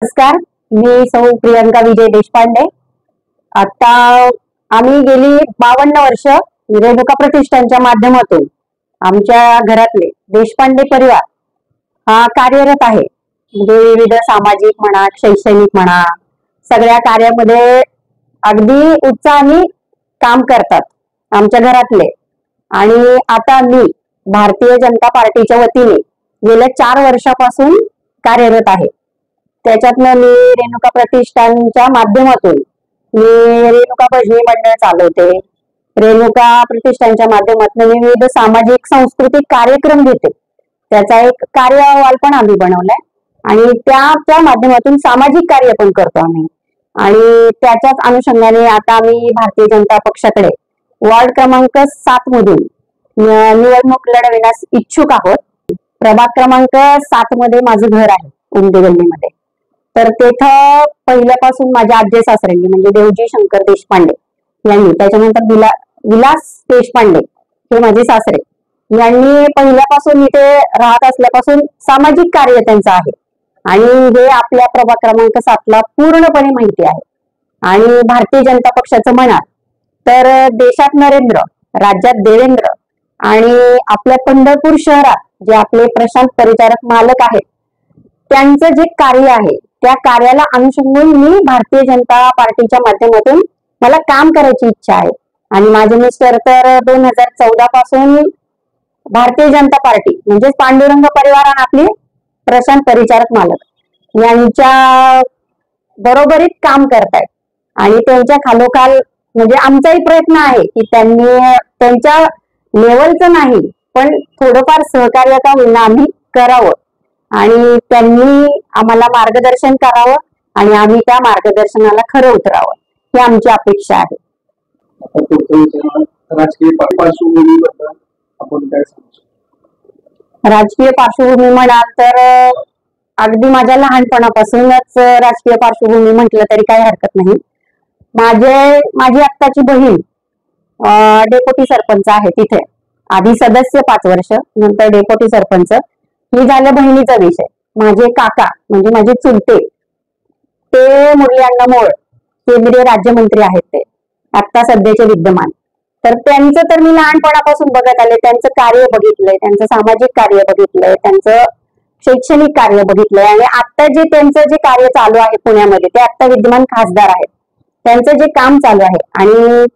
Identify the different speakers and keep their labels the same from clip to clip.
Speaker 1: नमस्कार, मी सौ प्रियंका विजय देशपांडे. आता आम्ही गेली 52 वर्ष रेणुका प्रतिष्ठानच्या माध्यमातून आमच्या घरातले देशपांडे परिवार हा कार्यरत आहे. म्हणजे विविध सामाजिक म्हणा, शैक्षणिक म्हणा, सगळ्या कार्यामध्ये अगदी उत्साहाने काम करतात आमच्या घरातले. आणि आता मी भारतीय जनता पार्टीच्या वतीने गेल्या 4 वर्षापासून कार्यरत आहे. त्याच्यातनं मी रेणुका प्रतिष्ठानच्या माध्यमातून मी रेणुका भजनी मंडळ चालवते. रेणुका प्रतिष्ठानच्या माध्यमातून मी विविध सामाजिक सांस्कृतिक कार्यक्रम घेते. त्याचा एक कार्य अहवाल पण आम्ही बनवलाय आणि त्या माध्यमातून सामाजिक कार्य पण करतो आम्ही. आणि त्याच्याच अनुषंगाने आता आम्ही भारतीय जनता पक्षाकडे वॉर्ड क्रमांक 7 मधून निवडणूक लढविण्यास इच्छुक आहोत. प्रभाग क्रमांक 7 मध्ये माझं घर आहे, उमदी गल्लीमध्ये. तर तेथं पहिल्यापासून माझ्या आजी सासऱ्यांनी म्हणजे देवजी शंकर देशपांडे यांनी, त्याच्यानंतर विलास देशपांडे हे माझे सासरे यांनी पहिल्यापासून इथे राहत असल्यापासून सामाजिक कार्य त्यांचं आहे. आणि हे आपल्या प्रभाग क्रमांक 7 ला पूर्णपणे माहिती आहे. आणि भारतीय जनता पक्षाचं म्हणाल तर देशात नरेंद्र, राज्यात देवेंद्र आणि आपल्या पंढरपूर शहरात जे आपले प्रशांत परिचारक मालक आहेत त्यांचं जे कार्य आहे त्या कार्याला अनुसरून मी भारतीय जनता पार्टीच्या माध्यमातून मला काम करायची इच्छा आहे. आणि माझे मिस्टर तर 2014 पासून भारतीय जनता पार्टी म्हणजे पांडुरंग परिवार आणि आपले प्रशांत परिचारक मालक यांच्या बरोबरीत काम करतायत. आणि त्यांच्या खालोखाल म्हणजे आमचाही प्रयत्न आहे की त्यांनी त्यांच्या लेवलचं नाही पण थोडंफार सहकार्य का होईना आम्ही करावं आणि त्यांनी आम्हाला मार्गदर्शन करावं आणि आम्ही त्या मार्गदर्शनाला खरं उतरावं ही आमची अपेक्षा आहे. राजकीय पार्श्वभूमी म्हणाल तर अगदी माझ्या लहानपणापासूनच राजकीय पार्श्वभूमी म्हटलं तरी काही हरकत नाही. माझी आत्ताची बहीण डेप्युटी सरपंच आहे तिथे. आधी सदस्य 5 वर्ष, नंतर डेप्युटी सरपंच. ही झालं बहिणीचा विषय. माझे काका म्हणजे माझे चुलते ते मुरली मोळ केंद्रीय राज्यमंत्री आहेत, ते आता सध्याचे विद्यमान. तर त्यांचं तर मी लहानपणापासून बघत आले. त्यांचं कार्य बघितलंय, त्यांचं सामाजिक कार्य बघितलंय, त्यांचं शैक्षणिक कार्य बघितलंय. आणि आता जे त्यांचं जे कार्य चालू आहे पुण्यामध्ये, ते आता विद्यमान खासदार आहेत, त्यांचं जे काम चालू आहे आणि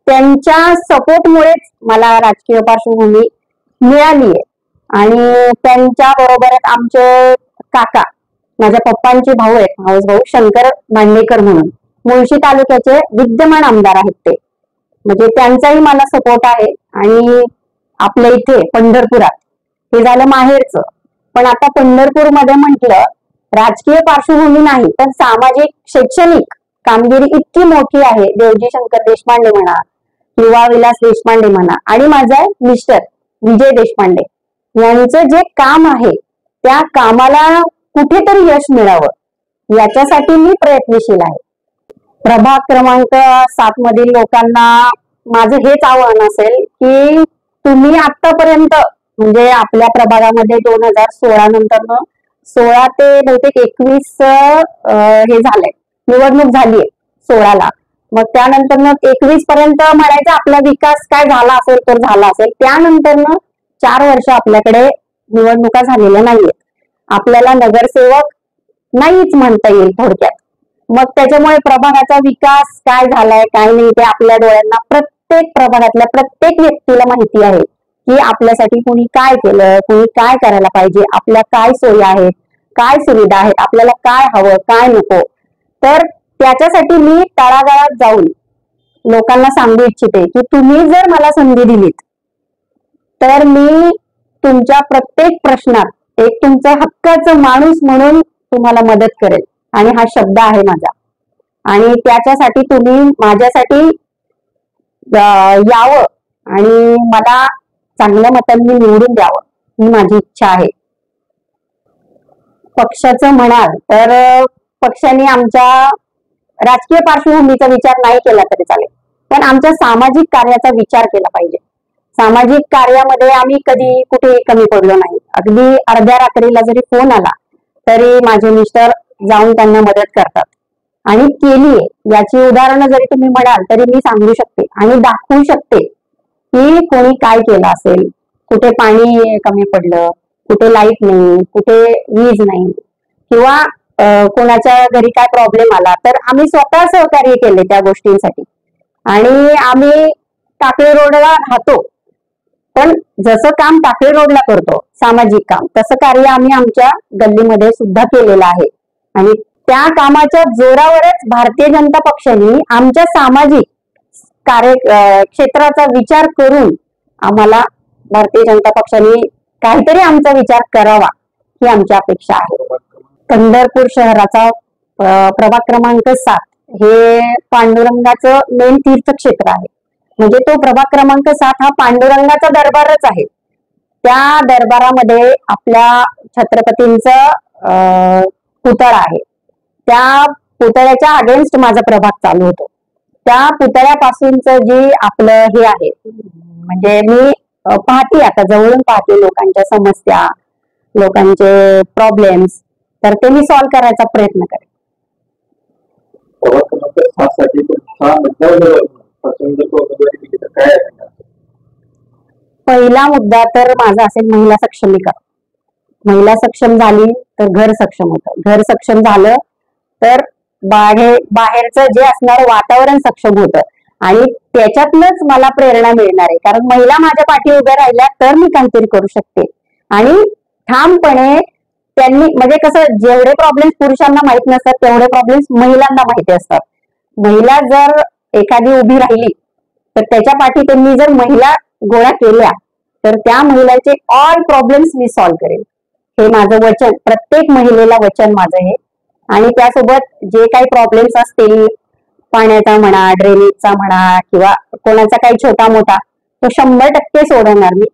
Speaker 1: त्यांच्या सपोर्टमुळेच मला राजकीय पार्श्वभूमी मिळाली आहे. आणि त्यांच्या बरोबरच आमचे काका, माझ्या पप्पांचे भाऊ आहेत, मावस भाऊ शंकर भांडेकर म्हणून मुळशी तालुक्याचे विद्यमान आमदार आहेत ते. म्हणजे त्यांचाही मला सपोर्ट आहे. आणि आपल्या इथे पंढरपुरात हे झालं माहेरचं. पण आता पंढरपूर मध्ये म्हटलं राजकीय पार्श्वभूमी नाही पण सामाजिक शैक्षणिक कामगिरी इतकी मोठी आहे. देवजी शंकर देशपांडे म्हणा किंवा विलास देशपांडे म्हणा आणि माझा मिस्टर विजय देशपांडे यांचं जे काम आहे त्या कामाला कुठेतरी यश मिळावं याच्यासाठी मी प्रयत्नशील आहे. प्रभाग क्रमांक 7 मधील लोकांना माझं हेच आव्हान असेल की तुम्ही आतापर्यंत म्हणजे आपल्या प्रभागामध्ये 2016 नंतर 16 ते बहुतेक 21 हे झालंय, निवडणूक झालीय 16ला. मग त्यानंतर 21 पर्यंत म्हणायचं आपला विकास काय झाला असेल तर झाला असेल. त्यानंतर 4 वर्ष आपल्याकडे निवडणुका झालेल्या नाहीयेत. आपल्याला नगरसेवक नाहीच म्हणता येईल थोडक्यात. मग त्याच्यामुळे प्रभागाचा विकास काय झालाय काय नाही ते आपल्या डोळ्यांना प्रत्येक प्रभागातल्या प्रत्येक व्यक्तीला माहिती आहे की आपल्यासाठी कुणी काय केलं, कुणी काय करायला पाहिजे, आपल्या काय सोयी आहेत, काय सुविधा आहेत, आपल्याला काय हवं काय नको. तर त्याच्यासाठी मी तळागाळात जाऊन लोकांना सांगू इच्छिते की तुम्ही जर मला संधी दिलीत तर मी तुमच्या प्रत्येक प्रश्नात एक तुमचा हक्काचा माणूस म्हणून तुम्हाला मदत करेल. आणि हा शब्द आहे माझा. आणि त्याच्यासाठी तुम्ही माझ्यासाठी यावं आणि मला चांगल्या मतांनी निवडून द्यावं ही माझी इच्छा आहे. पक्षाचं म्हणाल तर पक्षाने आमच्या राजकीय पार्श्वभूमीचा विचार नाही केला तरी चालेल पण आमच्या सामाजिक कार्याचा विचार केला पाहिजे. सामाजिक कार्यामध्ये आम्ही कधी कुठे कमी पडलो नाही. अगदी अर्ध्या रात्रीला जरी फोन आला तरी माझे मिस्टर जाऊन त्यांना मदत करतात आणि केलीये याची उदाहरणं जरी तुम्ही म्हणाल तरी मी सांगू शकते आणि दाखवू शकते की कोणी काय केलं असेल, कुठे पाणी कमी पडलं, कुठे लाईट नाही, कुठे वीज नाही किंवा कोणाच्या घरी काय प्रॉब्लेम आला तर आम्ही स्वतः सहकार्य केले त्या गोष्टींसाठी. आणि आम्ही टाकळी रोडला राहतो पण जसं काम टाकळी रोडला करतो सामाजिक काम तसं कार्य आम्ही आमच्या गल्लीमध्ये सुद्धा केलेलं आहे. आणि त्या कामाच्या जोरावरच भारतीय जनता पक्षाने आमच्या सामाजिक कार्य क्षेत्राचा विचार करून आम्हाला भारतीय जनता पक्षाने काहीतरी आमचा विचार करावा ही आमची अपेक्षा आहे. पंढरपूर शहराचा प्रभाग क्रमांक 7 हे पांडुरंगाचं मेन तीर्थक्षेत्र आहे. म्हणजे तो प्रभाग क्रमांक 7 हा पांडुरंगाचा दरबारच आहे. त्या दरबारामध्ये आपल्या छत्रपतींचा पुतळा आहे. त्या पुतळ्याच्या अगेन्स्ट माझा प्रभाग चालू होतो. त्या पुतळ्यापासूनच जे आपलं हे आहे म्हणजे मी पाहते आता जवळून पाहते लोकांच्या समस्या, लोकांचे प्रॉब्लेम्स, तर ते मी सॉल्व्ह करायचा प्रयत्न करेन. पहिला मुद्दा तर माझा असेल महिला सक्षमीकरण. महिला सक्षम झाली तर घर सक्षम होतं, घर सक्षम झालं तर बाहेरचं जे असणारं वातावरण सक्षम होतं आणि त्याच्यातनच मला प्रेरणा मिळणार आहे. कारण महिला माझ्या पाठी उभ्या राहिल्या तर मी काहीतरी करू शकते. आणि ठामपणे त्यांनी म्हणजे कसं जेवढे प्रॉब्लेम्स पुरुषांना माहित नसतात तेवढे प्रॉब्लेम्स महिलांना माहिती असतात. महिला जर एखादी उभी राहिली तर त्याच्या पाठी त्यांनी जर महिला गोळा केल्या तर त्या महिलांचे ऑल प्रॉब्लेम्स मी सॉल्व्ह करेन. हे माझं वचन, प्रत्येक महिलेला वचन माझं हे. आणि त्यासोबत जे काही प्रॉब्लेम्स असतील पाण्याचा म्हणा, ड्रेनेजचा म्हणा किंवा कोणाचा काही छोटा मोठा तो 100% सोडवणार मी.